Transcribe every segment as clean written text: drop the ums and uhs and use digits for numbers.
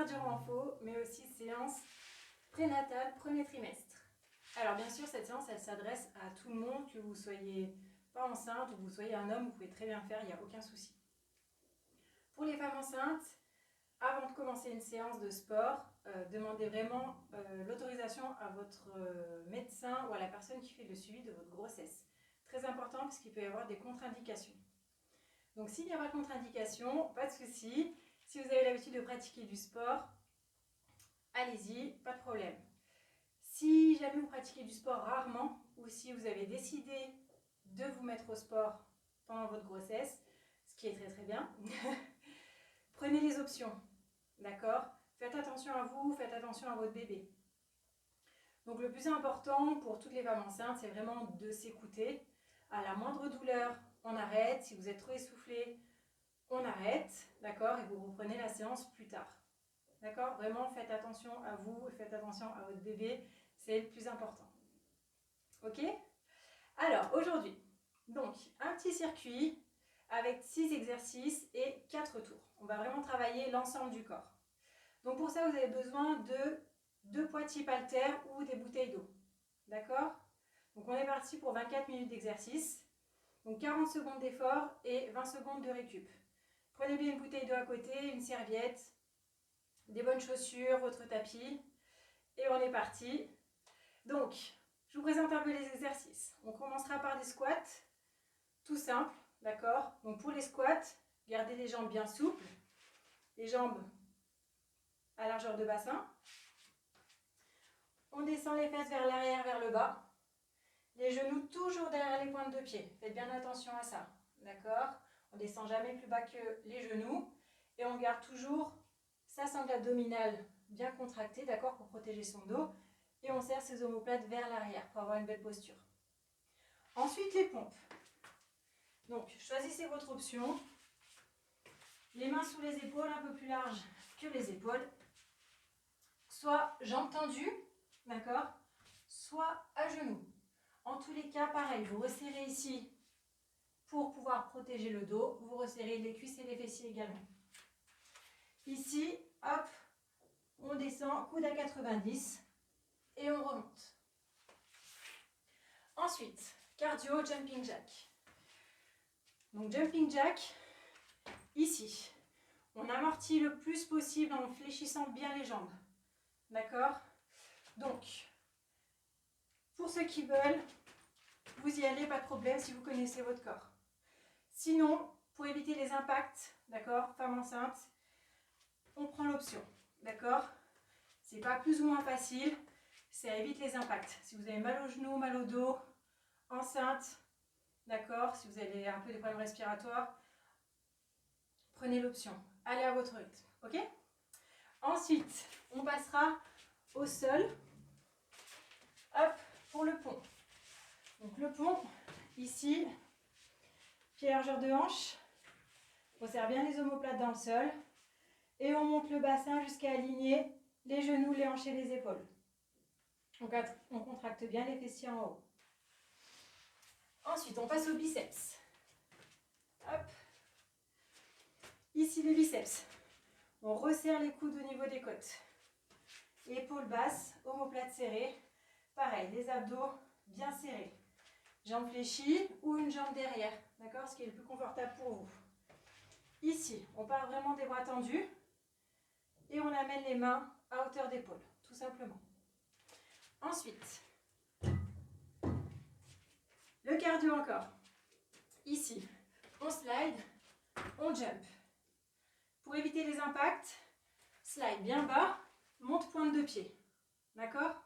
cardio-renfo, mais aussi séance prénatale premier trimestre. Alors bien sûr, cette séance, elle s'adresse à tout le monde, que vous soyez pas enceinte ou que vous soyez un homme, vous pouvez très bien faire, il n'y a aucun souci. Pour les femmes enceintes, avant de commencer une séance de sport, demandez vraiment l'autorisation à votre médecin ou à la personne qui fait le suivi de votre grossesse. Très important parce qu'il peut y avoir des contre-indications. Donc s'il n'y a pas de contre-indication, pas de souci. Si vous avez l'habitude de pratiquer du sport, allez-y, pas de problème. Si jamais vous pratiquez du sport rarement ou si vous avez décidé de vous mettre au sport pendant votre grossesse, ce qui est très très bien, prenez les options, d'accord? Faites attention à vous, faites attention à votre bébé. Donc le plus important pour toutes les femmes enceintes, c'est vraiment de s'écouter. À la moindre douleur, on arrête. Si vous êtes trop essoufflé, on arrête, d'accord? Et vous reprenez la séance plus tard. D'accord? Vraiment, faites attention à vous, faites attention à votre bébé, c'est le plus important. Ok? Alors, aujourd'hui, donc, un petit circuit avec 6 exercices et 4 tours. On va vraiment travailler l'ensemble du corps. Donc, pour ça, vous avez besoin de 2 poids type haltère ou des bouteilles d'eau. D'accord? Donc, on est parti pour 24 minutes d'exercice. Donc, 40 secondes d'effort et 20 secondes de récup. Prenez bien une bouteille d'eau à côté, une serviette, des bonnes chaussures, votre tapis. Et on est parti. Donc, je vous présente un peu les exercices. On commencera par des squats, tout simple, d'accord? Donc pour les squats, gardez les jambes bien souples, les jambes à largeur de bassin. On descend les fesses vers l'arrière, vers le bas. Les genoux toujours derrière les pointes de pied. Faites bien attention à ça, d'accord? On descend jamais plus bas que les genoux. Et on garde toujours sa sangle abdominale bien contractée, d'accord, pour protéger son dos. Et on serre ses omoplates vers l'arrière pour avoir une belle posture. Ensuite, les pompes. Donc, choisissez votre option. Les mains sous les épaules, un peu plus larges que les épaules. Soit jambes tendues, d'accord, soit à genoux. En tous les cas, pareil, vous resserrez ici pour pouvoir protéger le dos. Vous resserrez les cuisses et les fessiers également. Ici, hop, on descend, coude à 90 et on remonte. Ensuite, cardio, jumping jack. Donc jumping jack, ici, on amortit le plus possible en fléchissant bien les jambes. D'accord? Donc, pour ceux qui veulent, vous y allez, pas de problème si vous connaissez votre corps. Sinon, pour éviter les impacts, d'accord, femme enceinte, on prend l'option. D'accord? C'est pas plus ou moins facile, ça évite les impacts. Si vous avez mal aux genoux, mal au dos, enceinte, d'accord, si vous avez un peu des problèmes respiratoires, prenez l'option. Allez à votre rythme, ok? Ensuite, on passera au sol. Hop, pour le pont. Donc le pont, ici, pied largeur de hanche. On serre bien les omoplates dans le sol. Et on monte le bassin jusqu'à aligner les genoux, les hanches et les épaules. Donc on contracte bien les fessiers en haut. Ensuite, on passe aux biceps. Hop. Ici, les biceps. On resserre les coudes au niveau des côtes. Épaules basses, omoplates serrées. Pareil, les abdos bien serrés. Jambes fléchies ou une jambe derrière. D'accord? Ce qui est le plus confortable pour vous. Ici, on part vraiment des bras tendus. Et on amène les mains à hauteur d'épaule, tout simplement. Ensuite, le cardio encore. Ici, on slide, on jump. Pour éviter les impacts, slide bien bas, monte pointe de pied. D'accord?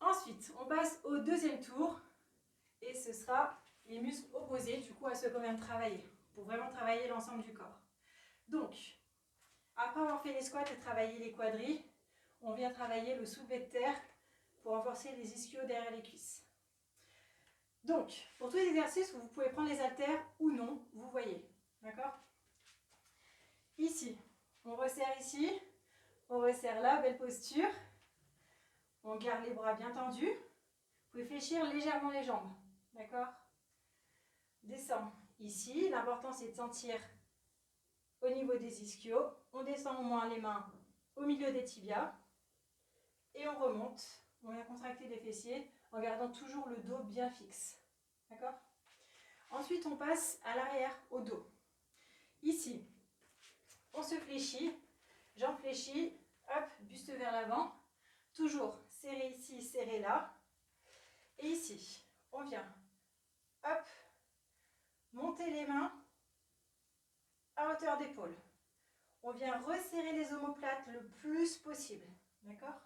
Ensuite, on passe au deuxième tour et ce sera les muscles opposés du coup à ceux qu'on vient de travailler pour vraiment travailler l'ensemble du corps. Donc, après avoir fait les squats et travaillé les quadris, on vient travailler le soulevé de terre pour renforcer les ischios derrière les cuisses. Donc, pour tous les exercices, vous pouvez prendre les haltères ou non, vous voyez. D'accord? Ici, on resserre ici, on resserre là, belle posture. On garde les bras bien tendus. Vous pouvez fléchir légèrement les jambes. D'accord? Descend ici. L'important, c'est de sentir au niveau des ischios. On descend au moins les mains au milieu des tibias. Et on remonte. On vient contracter les fessiers en gardant toujours le dos bien fixe. D'accord? Ensuite, on passe à l'arrière, au dos. Ici, on se fléchit, jambes fléchies, hop, buste vers l'avant. Toujours serré ici, serré là. Et ici, on vient, hop, monter les mains à hauteur d'épaule. On vient resserrer les omoplates le plus possible. D'accord?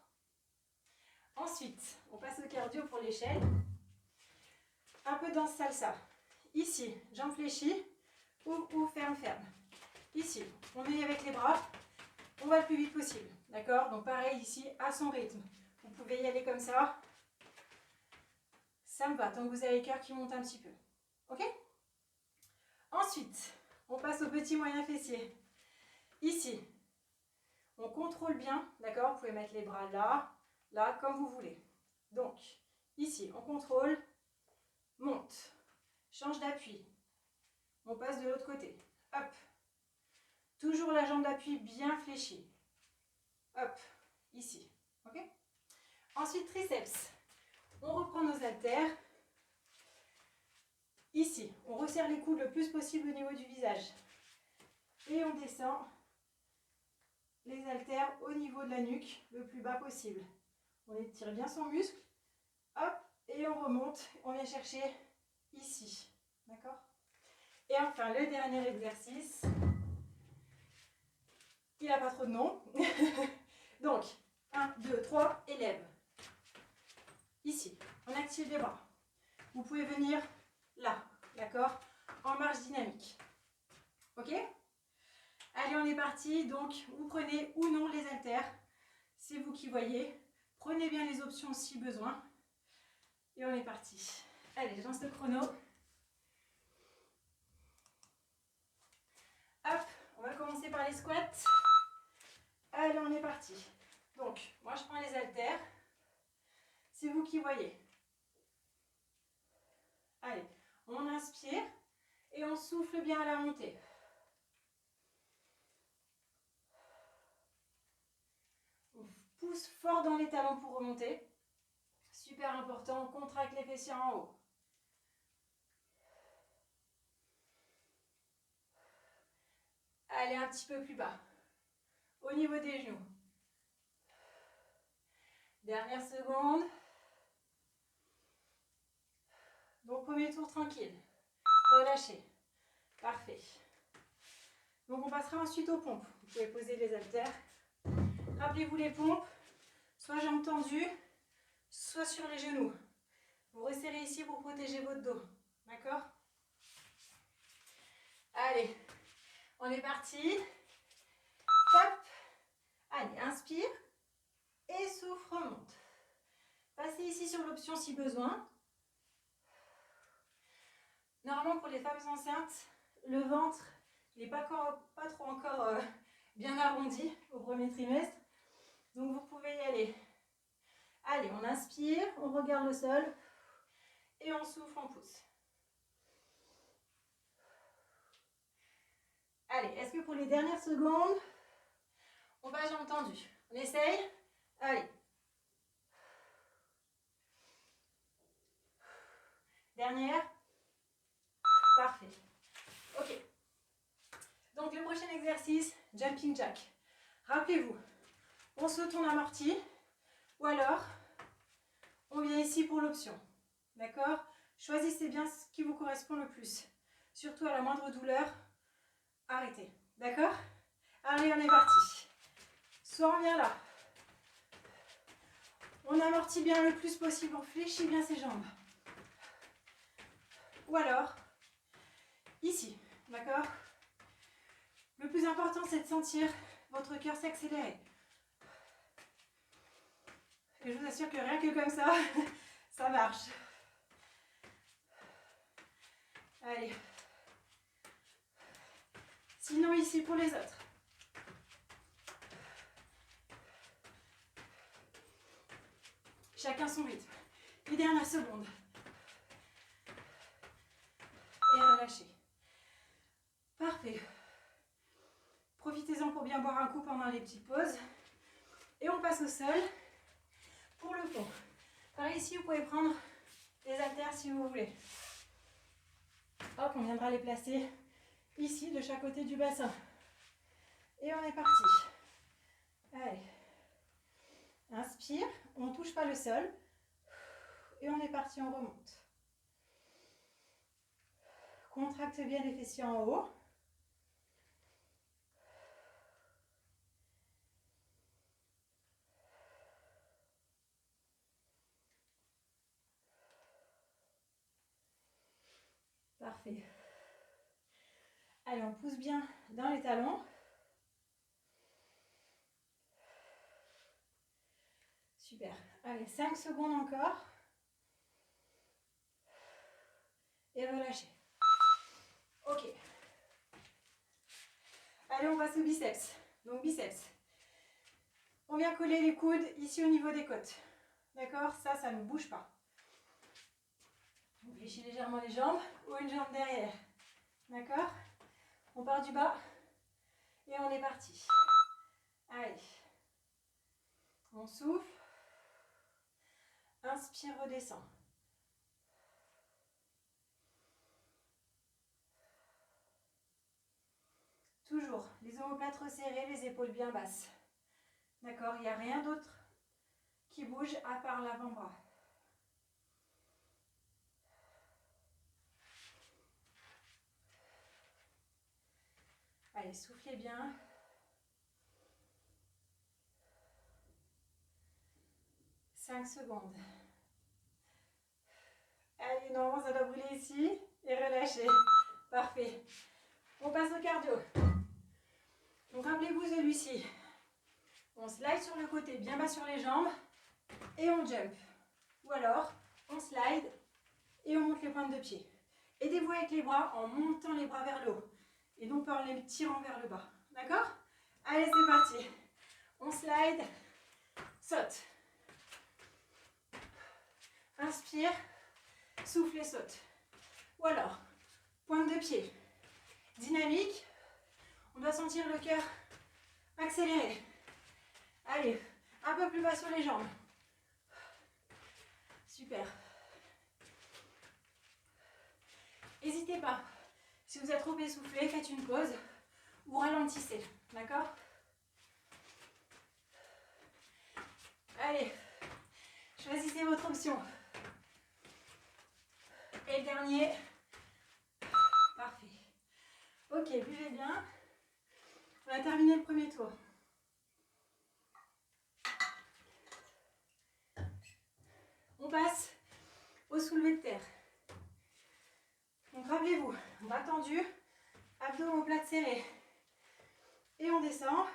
Ensuite, on passe au cardio pour l'échelle. Un peu danse salsa. Ici, jambes fléchies, ou ferme, ferme. Ici, on est avec les bras, on va le plus vite possible. D'accord? Donc pareil ici, à son rythme. Vous pouvez y aller comme ça. Ça me va, tant que vous avez le cœur qui monte un petit peu. Ok? Ensuite, on passe au petit moyen fessier. Ici, on contrôle bien, d'accord? Vous pouvez mettre les bras là, là, comme vous voulez. Donc, ici, on contrôle, monte, change d'appui. On passe de l'autre côté. Hop. Toujours la jambe d'appui bien fléchie. Hop, ici. Ok? Ensuite, triceps. On reprend nos haltères. Ici, on resserre les coudes le plus possible au niveau du visage. Et on descend les haltères au niveau de la nuque, le plus bas possible. On étire bien son muscle. Hop, et on remonte. On vient chercher ici. D'accord? Et enfin, le dernier exercice. Il n'a pas trop de nom. Donc, 1, 2, 3, et lève. Ici, on active les bras. Vous pouvez venir là, d'accord? En marche dynamique. Ok? Allez, on est parti. Donc, vous prenez ou non les haltères. C'est vous qui voyez. Prenez bien les options si besoin. Et on est parti. Allez, je lance le chrono. Hop, on va commencer par les squats. Allez, on est parti. Donc, moi je prends les haltères. C'est vous qui voyez. Allez, on inspire et on souffle bien à la montée. On pousse fort dans les talons pour remonter. Super important, on contracte les fessiers en haut. Allez, un petit peu plus bas. Au niveau des genoux. Dernière seconde. Donc, premier tour tranquille. Relâchez. Parfait. Donc, on passera ensuite aux pompes. Vous pouvez poser les haltères. Rappelez-vous les pompes. Soit jambes tendues, soit sur les genoux. Vous resserrez ici pour protéger votre dos. D'accord? Allez, on est parti. Top. Allez, inspire. Et souffle, remonte. Passez ici sur l'option si besoin. Normalement, pour les femmes enceintes, le ventre, il n'est pas trop encore bien arrondi au premier trimestre. Donc, vous pouvez y aller. Allez, on inspire, on regarde le sol. Et on souffle, on pousse. Allez, est-ce que pour les dernières secondes, on va jambes tendues? On essaye? Allez. Dernière. Parfait. Ok. Donc le prochain exercice, jumping jack. Rappelez-vous, on se tourne amorti ou alors on vient ici pour l'option. D'accord? Choisissez bien ce qui vous correspond le plus. Surtout à la moindre douleur, arrêtez. D'accord? Allez, on est parti. Soit on vient là. On amortit bien le plus possible, on fléchit bien ses jambes. Ou alors, ici. D'accord? Le plus important, c'est de sentir votre cœur s'accélérer. Et je vous assure que rien que comme ça, ça marche. Allez. Sinon, ici pour les autres. Chacun son rythme. Les dernières secondes. Et relâchez. Parfait. pour bien boire un coup pendant les petites pauses. Et on passe au sol pour le fond. Pareil ici, vous pouvez prendre les haltères si vous voulez. Hop, on viendra les placer ici, de chaque côté du bassin. Et on est parti. Allez. Inspire, on ne touche pas le sol. Et on est parti, on remonte. Contracte bien les fessiers en haut. Parfait. Allez, on pousse bien dans les talons. Super. Allez, 5 secondes encore. Et relâchez. Ok. Allez, on passe au biceps. Donc biceps. On vient coller les coudes ici au niveau des côtes. D'accord? Ça ne bouge pas. On fléchit légèrement les jambes ou une jambe derrière. D'accord? On part du bas et on est parti. Allez. On souffle. Inspire, redescend. Toujours les omoplates resserrées, les épaules bien basses. D'accord? Il n'y a rien d'autre qui bouge à part l'avant-bras. Allez, soufflez bien. Cinq secondes. Allez, normalement, ça doit brûler ici. Et relâchez. Parfait. On passe au cardio. Donc, rappelez-vous celui-ci. On slide sur le côté, bien bas sur les jambes. Et on jump. Ou alors, on slide et on monte les pointes de pied. Aidez-vous avec les bras en montant les bras vers le haut. Et non pas en les tirant vers le bas. D'accord? Allez, c'est parti. On slide. Saute. Inspire. Souffle et saute. Ou alors, pointe de pied. Dynamique. On doit sentir le cœur accélérer. Allez, un peu plus bas sur les jambes. Super. N'hésitez pas. Si vous êtes trop essoufflé, faites une pause ou ralentissez. D'accord? Allez, choisissez votre option. Et le dernier. Parfait. Ok, buvez bien. On a terminé le premier tour. On passe au soulevé de terre. Donc rappelez-vous, bras tendu, abdos omoplates serrés. Et on descend.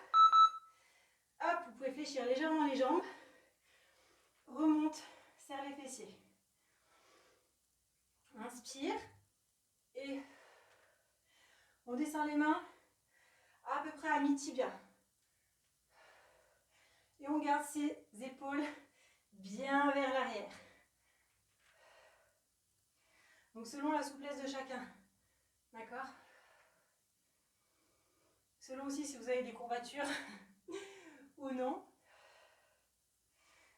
Hop, vous pouvez fléchir légèrement les jambes. Remonte, serre les fessiers. Inspire. Et on descend les mains à peu près à mi-tibia. Et on garde ses épaules bien vers l'arrière. Donc selon la souplesse de chacun. D'accord? Selon aussi si vous avez des courbatures ou non.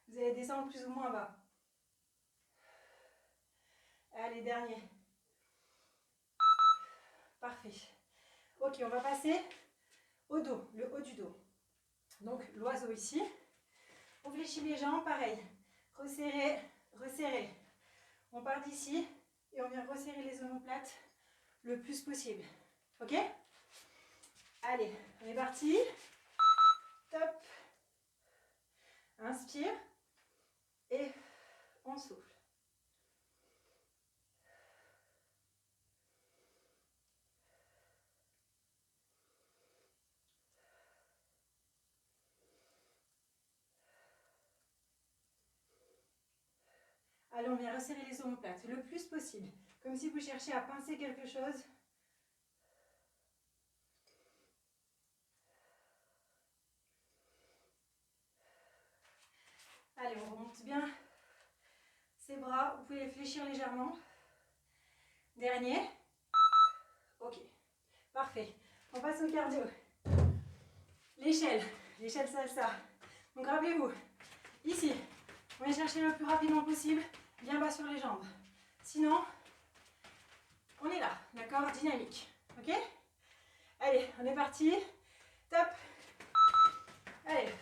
Vous allez descendre plus ou moins bas. Allez, dernier. Parfait. Ok, on va passer au dos, le haut du dos. Donc l'oiseau ici. On fléchit les jambes, pareil. Resserrer, resserrer. On part d'ici et on vient resserrer les omoplates le plus possible. Ok? Allez, on est parti. Top. Inspire. Et on souffle. Allez, on vient resserrer les omoplates le plus possible. Comme si vous cherchiez à pincer quelque chose. Allez, on remonte bien ses bras. Vous pouvez les fléchir légèrement. Dernier. Ok. Parfait. On passe au cardio. l'échelle salsa. Donc rappelez-vous, ici, on va chercher le plus rapidement possible, bien bas sur les jambes. Sinon, on est là, d'accord? Dynamique, ok? Allez, on est parti. Top. Allez,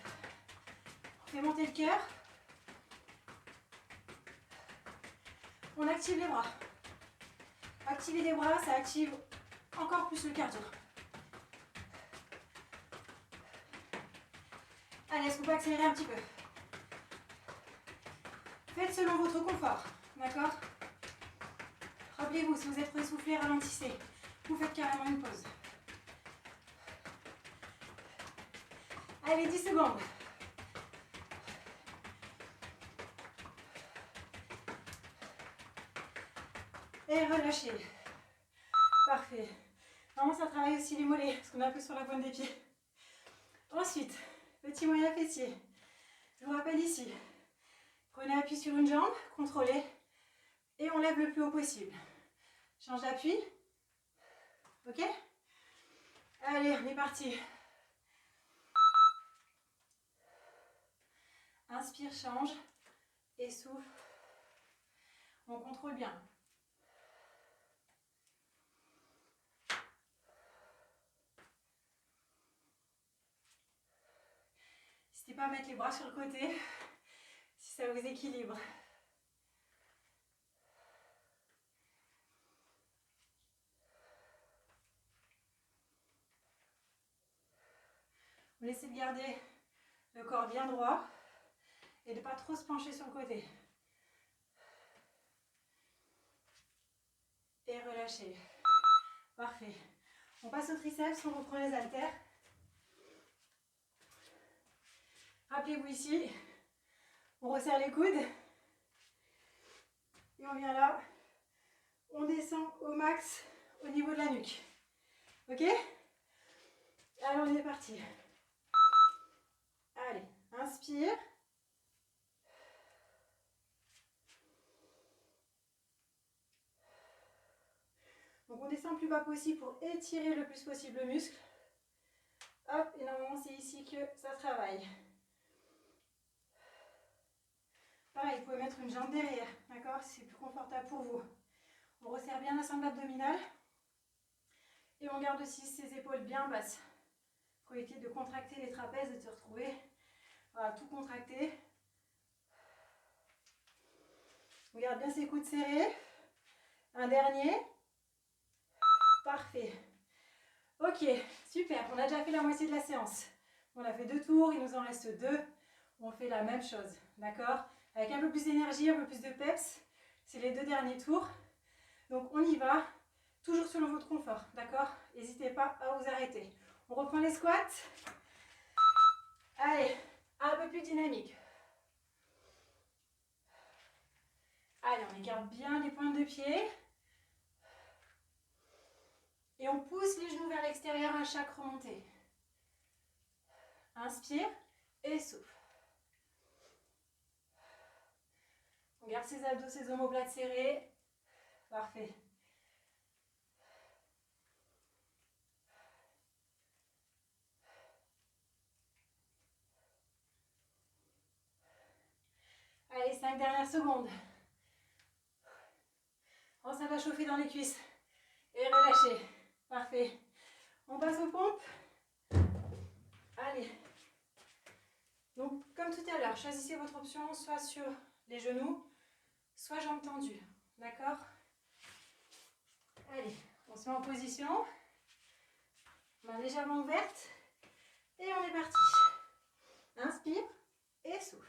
on fait monter le cœur. On active les bras. Activer les bras, ça active encore plus le cardio. Allez, est-ce qu'on peut accélérer un petit peu? Faites selon votre confort, d'accord? Rappelez-vous, si vous êtes essoufflé, ralentissez. Vous faites carrément une pause. Allez, 10 secondes. Et relâchez. Parfait. Vraiment, ça travaille aussi les mollets, parce qu'on est un peu sur la pointe des pieds. Ensuite, petit moyen fessier. Je vous rappelle ici. Prenez appui sur une jambe, contrôlez. Et on lève le plus haut possible. Change d'appui. Ok? Allez, on est parti. Inspire, change. Et souffle. On contrôle bien. N'hésitez pas à mettre les bras sur le côté si ça vous équilibre. Vous laissez de garder le corps bien droit et de ne pas trop se pencher sur le côté. Et relâchez. Parfait. On passe au triceps, on reprend les haltères. Rappelez-vous ici, on resserre les coudes. Et on vient là, on descend au max au niveau de la nuque. Ok? Allez, on est parti. Allez, inspire. Donc on descend le plus bas possible pour étirer le plus possible le muscle. Hop, et normalement c'est ici que ça travaille. Pareil, vous pouvez mettre une jambe derrière, d'accord? C'est plus confortable pour vous. On resserre bien la sangle abdominale. Et on garde aussi ses épaules bien basses. Pour éviter de contracter les trapèzes et de se retrouver, voilà, tout contracté. On garde bien ses coudes serrés. Un dernier. Parfait. Ok, super. On a déjà fait la moitié de la séance. On a fait 2 tours, il nous en reste 2. On fait la même chose, d'accord? Avec un peu plus d'énergie, un peu plus de peps. C'est les 2 derniers tours. Donc on y va, toujours selon votre confort, d'accord? N'hésitez pas à vous arrêter. On reprend les squats. Allez, un peu plus dynamique. Allez, on écarte bien les pointes de pied. Et on pousse les genoux vers l'extérieur à chaque remontée. Inspire et souffle. On garde ses abdos, ses omoplates serrés. Parfait. Allez, 5 dernières secondes. Oh, ça va chauffer dans les cuisses. Et relâchez. Parfait. On passe aux pompes. Allez. Donc, comme tout à l'heure, choisissez votre option, soit sur les genoux, soit jambes tendues. D'accord? Allez, on se met en position. Main légèrement ouverte. Et on est parti. Inspire et souffle.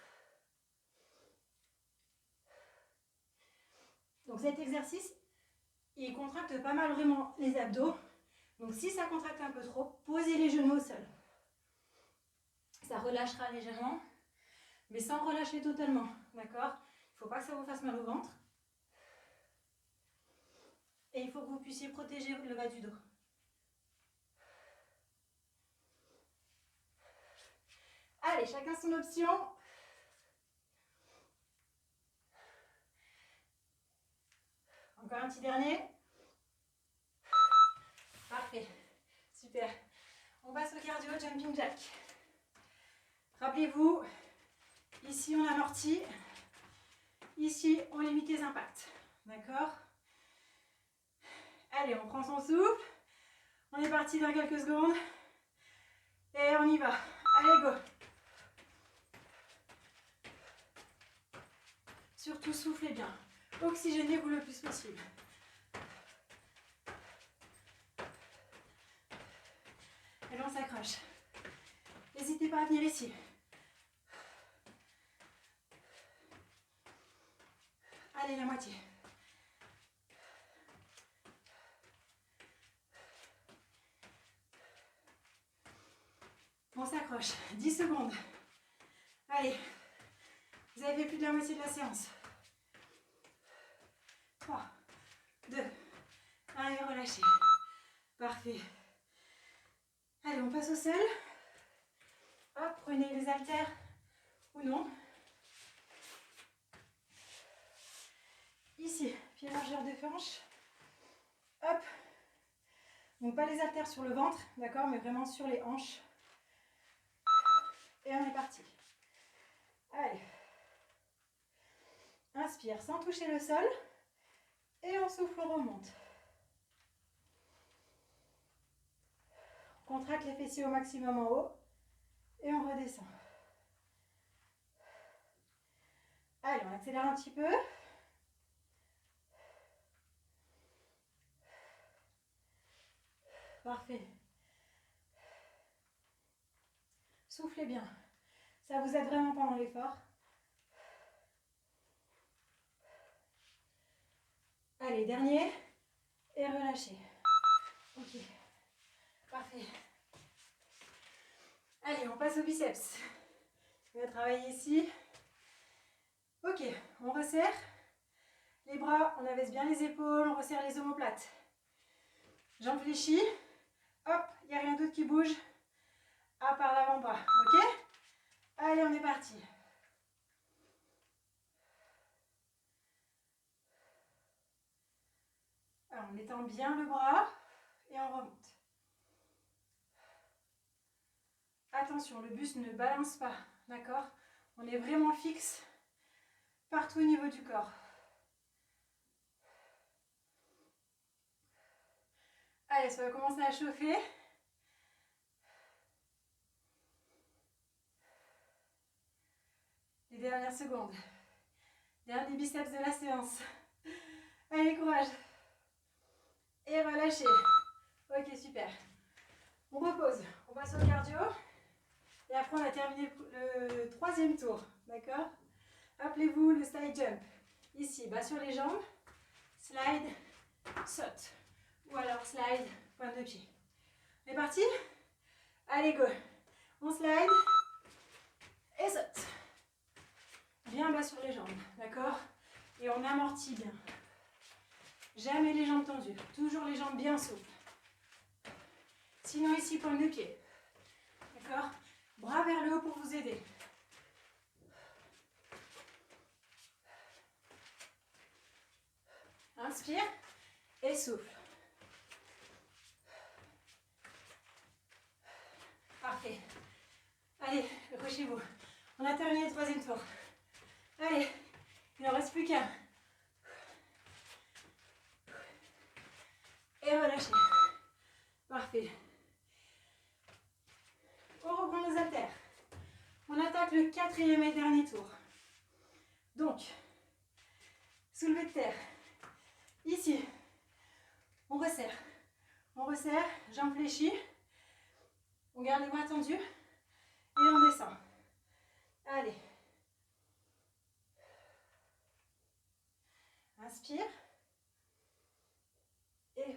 Donc cet exercice, il contracte pas mal vraiment les abdos. Donc si ça contracte un peu trop, posez les genoux au sol. Ça relâchera légèrement, mais sans relâcher totalement. D'accord? Il ne faut pas que ça vous fasse mal au ventre. Et il faut que vous puissiez protéger le bas du dos. Allez, chacun son option. Encore un petit dernier. Parfait. Super. On passe au cardio, jumping jack. Rappelez-vous, ici on amortit, ici on limite les impacts. D'accord? Allez, on prend son souffle. On est parti dans quelques secondes. Et on y va. Allez, go. Surtout, soufflez bien. Oxygénez-vous le plus possible. Allez, on s'accroche. N'hésitez pas à venir ici. Allez, la moitié. On s'accroche. 10 secondes. Allez. Vous avez fait plus de la moitié de la séance. 3, 2, 1 et relâchez. Parfait. Allez, on passe au sol. Hop, prenez les haltères ou non. Ici, pied largeur de hanche. Hop. Donc pas les haltères sur le ventre, d'accord, mais vraiment sur les hanches. Et on est parti. Allez. Inspire sans toucher le sol. Et on souffle, on remonte. On contracte les fessiers au maximum en haut. Et on redescend. Allez, on accélère un petit peu. Parfait. Soufflez bien. Ça vous aide vraiment pendant l'effort. Allez, dernier. Et relâchez. Ok. Parfait. Allez, on passe au biceps. On va travailler ici. Ok, on resserre. Les bras, on abaisse bien les épaules, on resserre les omoplates. Jambes fléchies. Hop, il n'y a rien d'autre qui bouge. À part l'avant-bras. Ok? Allez, on est parti. Alors, on étend bien le bras et on remonte. Attention, le buste ne balance pas, d'accord? On est vraiment fixe partout au niveau du corps. Allez, ça va commencer à chauffer. Les dernières secondes. Dernier biceps de la séance. Allez, courage. Et relâchez. Ok, super. On repose. On passe au cardio. Et après, on a terminé le troisième tour. D'accord? Rappelez-vous le slide jump. Ici, bas sur les jambes. Slide, saute. Ou alors slide, pointe de pied. On est parti? Allez, go. On slide et saute. Bien bas sur les jambes. D'accord? Et on amortit bien. Jamais les jambes tendues. Toujours les jambes bien souples. Sinon, ici, pointe de pied. D'accord? Bras vers le haut pour vous aider. Inspire et souffle. Parfait. Allez, accrochez-vous. On a terminé le troisième tour. Allez, il n'en reste plus qu'un. Et relâchez. Parfait. On reprend nos haltères. On attaque le quatrième et dernier tour. Donc, soulevé de terre. Ici, on resserre. On resserre, jambes fléchies. On garde les bras tendus. Et on descend. Allez. Inspire. Et...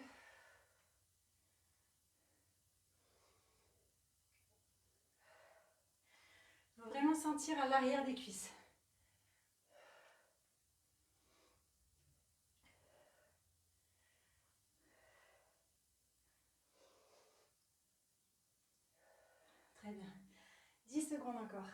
il faut vraiment sentir à l'arrière des cuisses. Très bien. 10 secondes encore.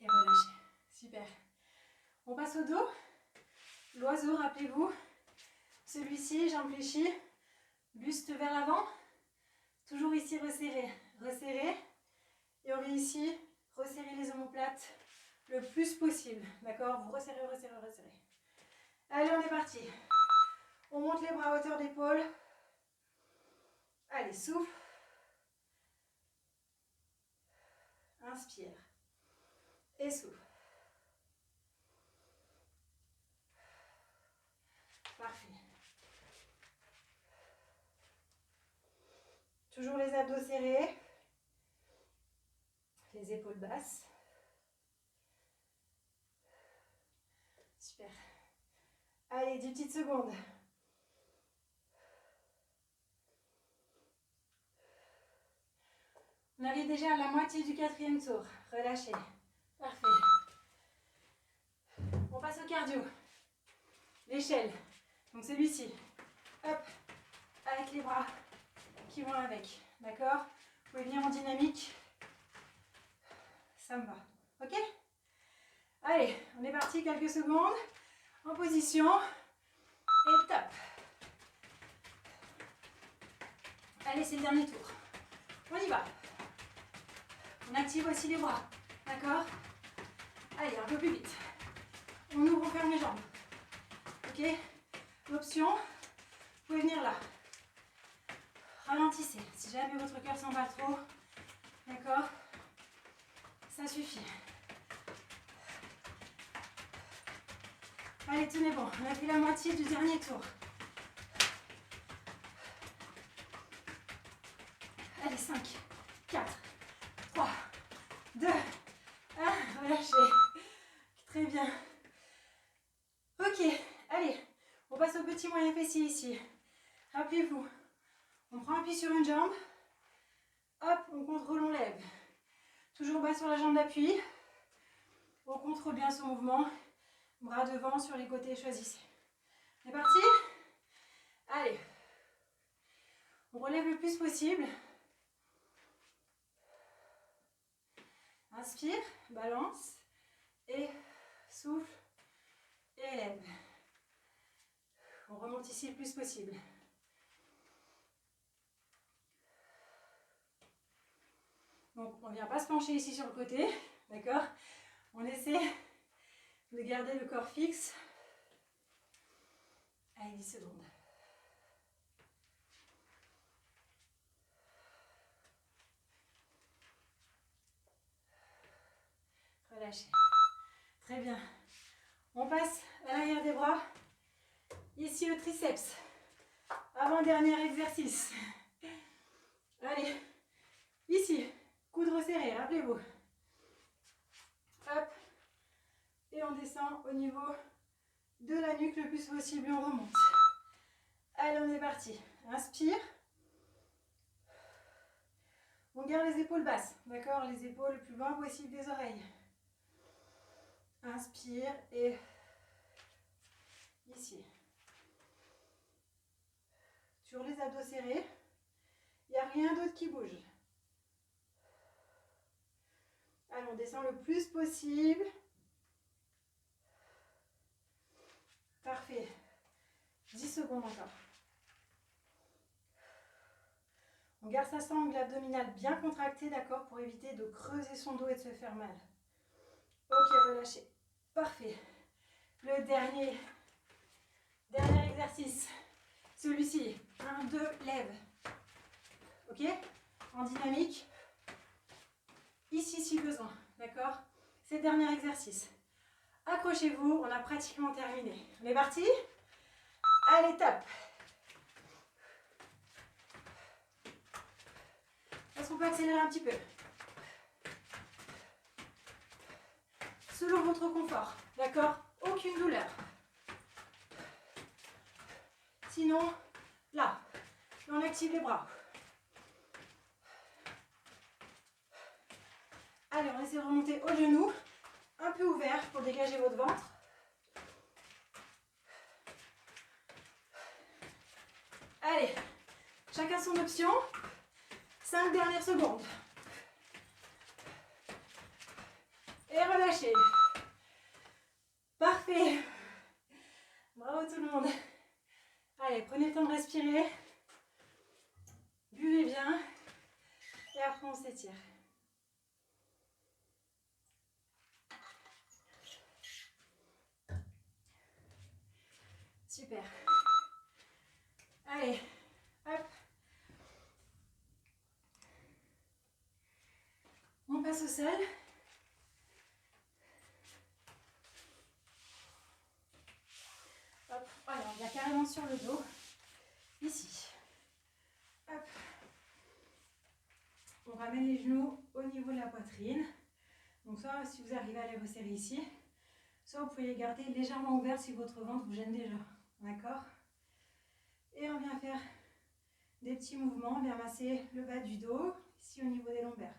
Et relâchez. Super. On passe au dos. L'oiseau, rappelez-vous. Celui-ci, jambes fléchies, buste vers l'avant. Toujours ici resserré, resserré. Et on vient ici resserrer les omoplates le plus possible. D'accord? Vous resserrez, resserrez, resserrez. Allez, on est parti. On monte les bras à hauteur d'épaule. Allez, souffle. Inspire. Et souffle. Parfait. Toujours les abdos serrés. Les épaules basses. Super. Allez, 10 petites secondes. On arrive déjà à la moitié du 4e tour. Relâchez. Parfait. On passe au cardio. L'échelle. Donc celui-ci. Hop. Avec les bras qui vont avec. D'accord? Vous pouvez venir en dynamique. Ça me va. Ok? Allez, on est parti. Quelques secondes. En position. Et top. Allez, c'est le dernier tour. On y va. On active aussi les bras. D'accord? Allez, un peu plus vite. On ouvre, on ferme les jambes. Ok? L'option, vous pouvez venir là. Ralentissez. Si jamais votre cœur s'emballe trop, d'accord? Ça suffit. Allez, tenez bon. On a fait la moitié du dernier tour. Allez, 5, 4, 3, 2, 1. Relâchez. Très bien. Ok, allez. On passe au petit moyen fessier ici. Rappelez-vous, on prend appui sur une jambe. Hop, on contrôle, on lève. Toujours bas sur la jambe d'appui. On contrôle bien ce mouvement. Bras devant, sur les côtés, choisissez. C'est parti? Allez. On relève le plus possible. Inspire, balance. Et souffle. Et lève. On remonte ici le plus possible. Donc, on ne vient pas se pencher ici sur le côté. D'accord? On essaie de garder le corps fixe. Allez, 10 secondes. Relâchez. Très bien. On passe à l'arrière des bras. Ici, le triceps. Avant-dernier exercice. Allez. Ici. Coude resserré, rappelez-vous. Hop. Et on descend au niveau de la nuque le plus possible. On remonte. Allez, on est parti. Inspire. On garde les épaules basses. D'accord? Les épaules le plus loin possible des oreilles. Inspire et ici. Sur les abdos serrés. Il n'y a rien d'autre qui bouge. Allez, on descend le plus possible. Parfait. 10 secondes encore. On garde sa sangle abdominale bien contractée, d'accord, pour éviter de creuser son dos et de se faire mal. Ok, relâchez. Parfait. Le dernier exercice. Celui-ci. 1, 2, lève. Ok? En dynamique. Ici, si besoin. D'accord? C'est le dernier exercice. Accrochez-vous, on a pratiquement terminé. On est parti? Allez, top! Est-ce qu'on peut accélérer un petit peu? Selon votre confort, d'accord? Aucune douleur. Sinon, là, on active les bras. Allez, on essaie de remonter au genou, un peu ouvert pour dégager votre ventre. Allez, chacun son option. 5 dernières secondes. Et relâchez. Parfait. Bravo tout le monde. Allez, prenez le temps de respirer. Buvez bien. Et après, on s'étire. Super. Allez, hop. On passe au sol. Hop, voilà, on vient carrément sur le dos. Ici. Hop. On ramène les genoux au niveau de la poitrine. Donc soit si vous arrivez à les resserrer ici, soit vous pouvez les garder légèrement ouverts si votre ventre vous gêne déjà. D'accord? Et on vient faire des petits mouvements, on vient masser le bas du dos, ici au niveau des lombaires.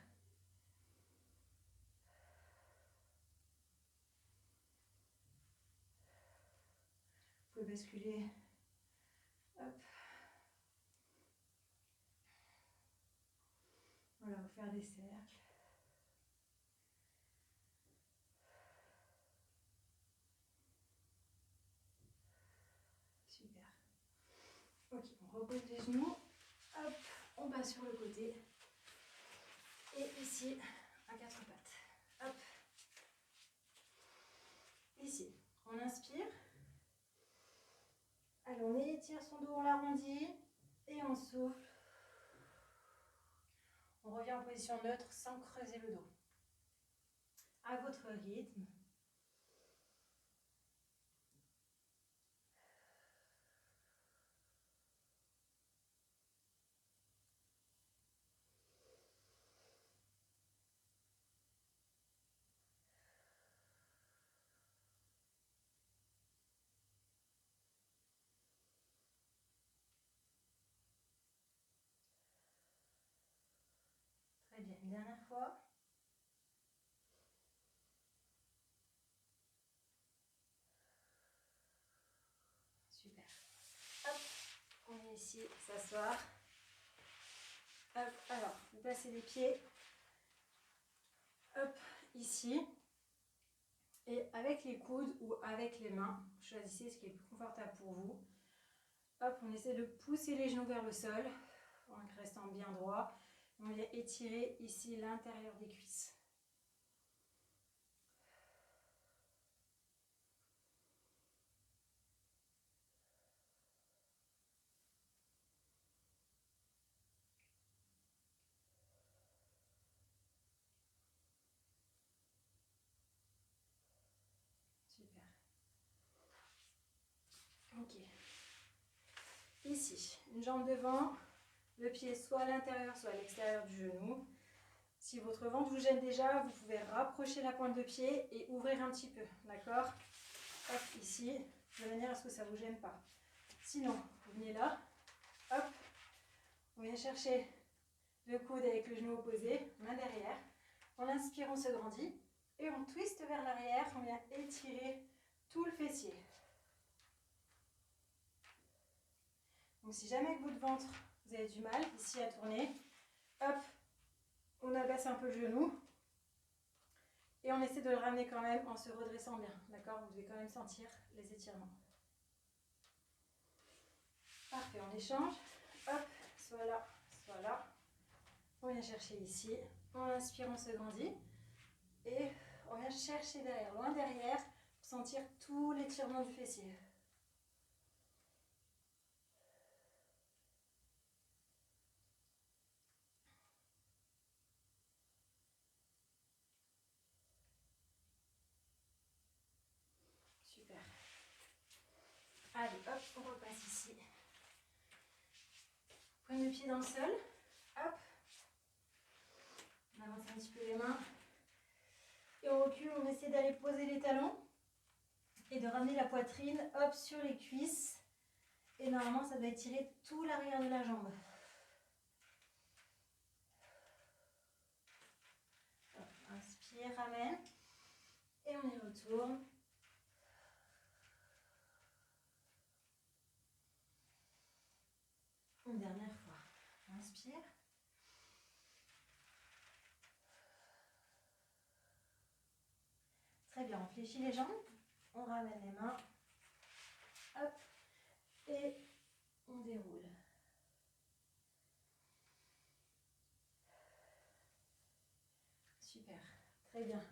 Vous pouvez basculer. Hop. Voilà, vous faire des cercles. Super. Ok, on repose les genoux. Hop, on passe sur le côté. Et ici, à quatre pattes. Hop. Ici, on inspire. Allez, on étire son dos, on l'arrondit. Et on souffle. On revient en position neutre sans creuser le dos. À votre rythme. Très bien, une dernière fois. Super. Hop, on est ici, s'asseoir. Hop, alors, vous placez les pieds. Hop, ici. Et avec les coudes ou avec les mains, choisissez ce qui est le plus confortable pour vous. Hop, on essaie de pousser les genoux vers le sol en restant bien droit. On vient étirer ici l'intérieur des cuisses. Super. Ok. Ici, une jambe devant, le pied soit à l'intérieur, soit à l'extérieur du genou. Si votre ventre vous gêne déjà, vous pouvez rapprocher la pointe de pied et ouvrir un petit peu, d'accord? Hop, ici, de manière à ce que ça ne vous gêne pas. Sinon, vous venez là, hop, on vient chercher le coude avec le genou opposé, main derrière. En inspirant, on se grandit et on twiste vers l'arrière, on vient étirer tout le fessier. Donc si jamais avec votre ventre, vous avez du mal ici à tourner, hop, on abaisse un peu le genou et on essaie de le ramener quand même en se redressant bien. D'accord? Vous devez quand même sentir les étirements. Parfait, on échange. Hop, soit là, soit là. On vient chercher ici. On inspire, on se grandit. Et on vient chercher derrière, loin derrière, pour sentir tout l'étirement du fessier. Super. Allez, hop, on repasse ici. Pointe de pied dans le sol. Hop. On avance un petit peu les mains. Et on recule, on essaie d'aller poser les talons. Et de ramener la poitrine, hop, sur les cuisses. Et normalement, ça doit étirer tout l'arrière de la jambe. Hop, inspire, ramène. Et on y retourne. Une dernière fois. Inspire. Très bien, on fléchit les jambes. On ramène les mains. Hop. Et on déroule. Super, très bien.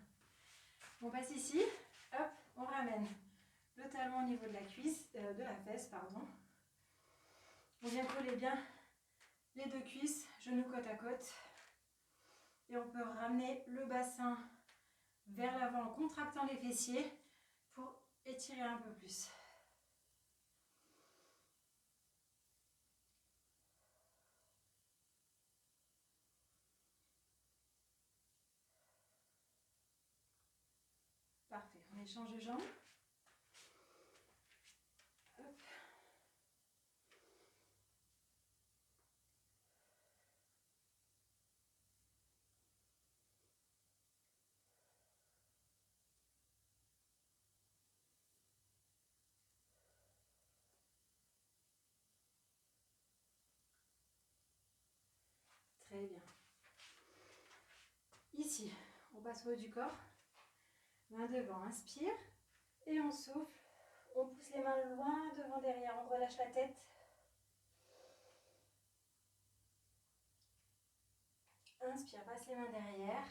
On passe ici, hop, on ramène le talon au niveau de la cuisse, de la fesse, pardon. On vient coller bien les deux cuisses, genoux côte à côte. Et on peut ramener le bassin vers l'avant en contractant les fessiers pour étirer un peu plus. Parfait, on échange de jambes. Hop. Très bien. Ici, on passe au haut du corps. Main devant, inspire. Et on souffle. On pousse les mains loin devant, derrière. On relâche la tête. Inspire, passe les mains derrière.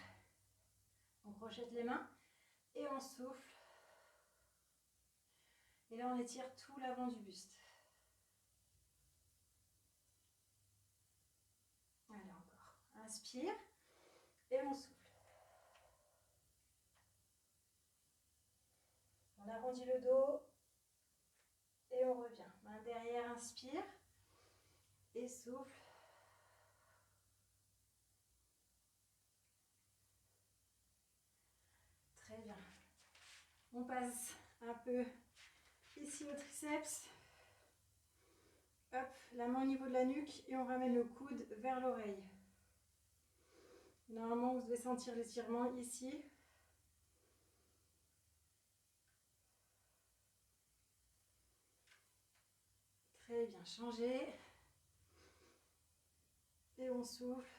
On crochette les mains. Et on souffle. Et là, on étire tout l'avant du buste. Allez, encore. Inspire. Et on souffle. On arrondit le dos. Et on revient. Main derrière, inspire. Et souffle. Très bien. On passe un peu ici au triceps. Hop, la main au niveau de la nuque et on ramène le coude vers l'oreille. Normalement, vous devez sentir l'étirement ici. Très bien, changez. Et on souffle.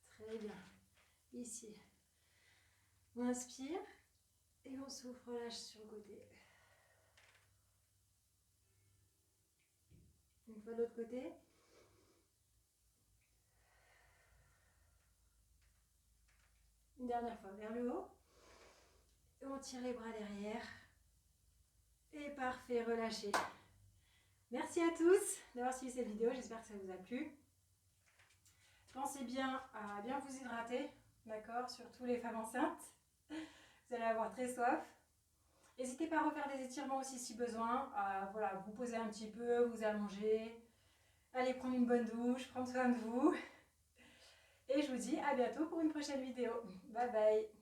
Très bien. Ici, on inspire et on souffle, relâche sur le côté. Une fois de l'autre côté. Une dernière fois vers le haut. Et on tire les bras derrière. Et parfait, relâchez. Merci à tous d'avoir suivi cette vidéo, j'espère que ça vous a plu. Pensez bien à bien vous hydrater, d'accord, surtout les femmes enceintes. Vous allez avoir très soif. N'hésitez pas à refaire des étirements aussi si besoin, à voilà, vous poser un petit peu, vous allonger, aller prendre une bonne douche, prendre soin de vous. Et je vous dis à bientôt pour une prochaine vidéo. Bye bye.